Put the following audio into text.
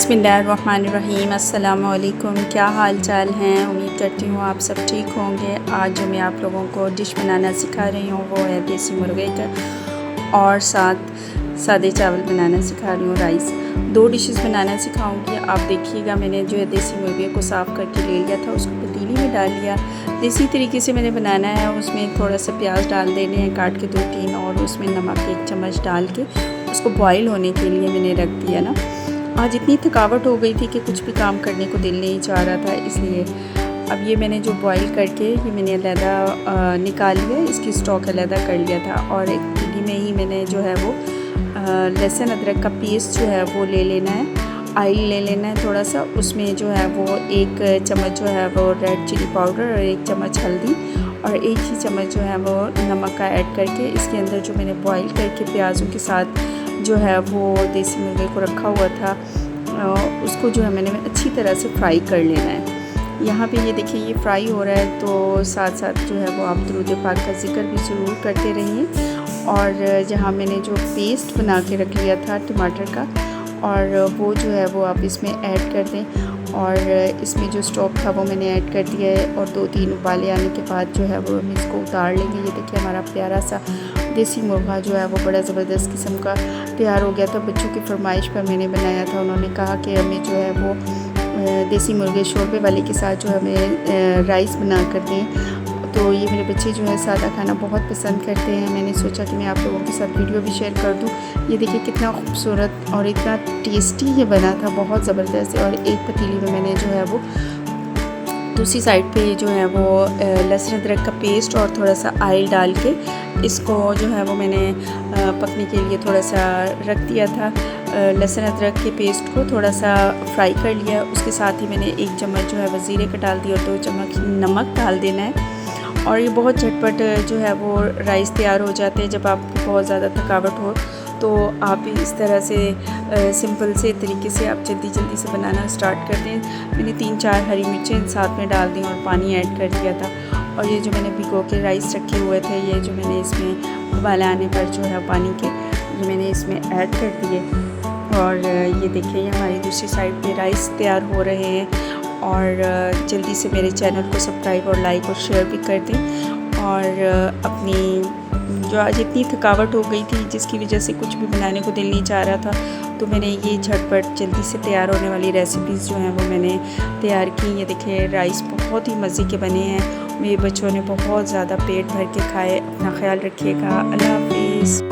बिस्मिल्लाहिर्रहमानिर्रहीम। अस्सलाम वालेकुम। क्या हाल चाल हैं? उम्मीद करती हूँ आप सब ठीक होंगे। आज जो मैं आप लोगों को डिश बनाना सिखा रही हूँ वो है देसी मुर्गे का, और साथ सादे चावल बनाना सिखा रही हूँ, राइस। दो डिशेस बनाना सिखाऊंगी। आप देखिएगा, मैंने जो है देसी मुर्गे को साफ़ करके ले लिया था, उसको पतीली में डाल लिया। देसी तरीके से मैंने बनाना है। उसमें थोड़ा सा प्याज डाल देने हैं काट के 2-3, और उसमें नमक 1 चम्मच डाल के उसको बॉयल होने के लिए मैंने रख दिया ना। आज इतनी थकावट हो गई थी कि कुछ भी काम करने को दिल नहीं चाह रहा था, इसलिए अब ये मैंने जो बॉईल करके ये मैंने अलहदा निकाल लिया, इसकी स्टॉक अलहदा कर लिया था। और एक पतीली में ही मैंने जो है वो लहसुन अदरक का पेस्ट जो है वो ले लेना है, ऑयल ले लेना है थोड़ा सा। उसमें जो है वो 1 चम्मच जो है वो रेड चिली पाउडर और 1 चम्मच हल्दी और 1 ही चम्मच जो है वो नमक का ऐड करके इसके अंदर जो मैंने बॉईल करके प्याज़ों के साथ जो है वो देसी मुर्गे को रखा हुआ था, उसको जो है मैंने अच्छी तरह से फ्राई कर लेना है। यहाँ पे ये देखिए ये फ्राई हो रहा है, तो साथ साथ जो है वो आप दुरूद पाक का ज़िक्र भी ज़रूर करते रहिए। और जहाँ मैंने जो पेस्ट बना के रख लिया था टमाटर का, और वो जो है वो आप इसमें ऐड कर दें। और इसमें जो स्टॉक था वो मैंने ऐड कर दिया है, और 2-3 उबाले आने के बाद जो है वो हम इसको उतार लेंगे। ये देखिए हमारा प्यारा सा देसी मुर्गा जो है वो बड़ा ज़बरदस्त किस्म का तैयार हो गया था। बच्चों की फरमाइश पर मैंने बनाया था। उन्होंने कहा कि हमें जो है वो देसी मुर्गे शोरबे वाले के साथ जो हमें राइस बना कर दें। तो ये मेरे बच्चे जो है सादा खाना बहुत पसंद करते हैं। मैंने सोचा कि मैं आप लोगों के साथ वीडियो भी शेयर कर दूं। ये देखिए कितना खूबसूरत और इतना टेस्टी ये बना था, बहुत ज़बरदस्त। और एक पतीली में मैंने जो है वो दूसरी साइड पे जो है वो लहसुन अदरक का पेस्ट और थोड़ा सा ऑयल डाल के इसको जो है वो मैंने पकने के लिए थोड़ा सा रख दिया था। लहसुन अदरक के पेस्ट को थोड़ा सा फ्राई कर लिया। उसके साथ ही मैंने 1 चम्मच जो है वो ज़ीरे का डाल दिया और 2 चम्मच नमक डाल देना है। और ये बहुत झटपट जो है वो राइस तैयार हो जाते हैं। जब आपको बहुत ज़्यादा थकावट हो तो आप इस तरह से सिंपल से तरीके से आप जल्दी से बनाना स्टार्ट कर दें। मैंने 3-4 हरी मिर्चें साथ में डाल दी और पानी ऐड कर दिया था। और ये जो मैंने भिगो के राइस रखे हुए थे, ये जो मैंने इसमें उबाले आने पर जो है पानी के ये मैंने इसमें ऐड कर दिए। और ये देखिए हमारी दूसरी साइड पे राइस तैयार हो रहे हैं। और जल्दी से मेरे चैनल को सब्सक्राइब और लाइक और शेयर भी कर दें। और अपनी जो आज इतनी थकावट हो गई थी जिसकी वजह से कुछ भी बनाने को दिल नहीं चाह रहा था, तो मैंने ये झटपट जल्दी से तैयार होने वाली रेसिपीज़ जो हैं वो मैंने तैयार की। ये देखिए राइस बहुत ही मज़े के बने हैं। मेरे बच्चों ने बहुत ज़्यादा पेट भर के खाए। अपना ख्याल रखिएगा। अल्लाह हाफिज़।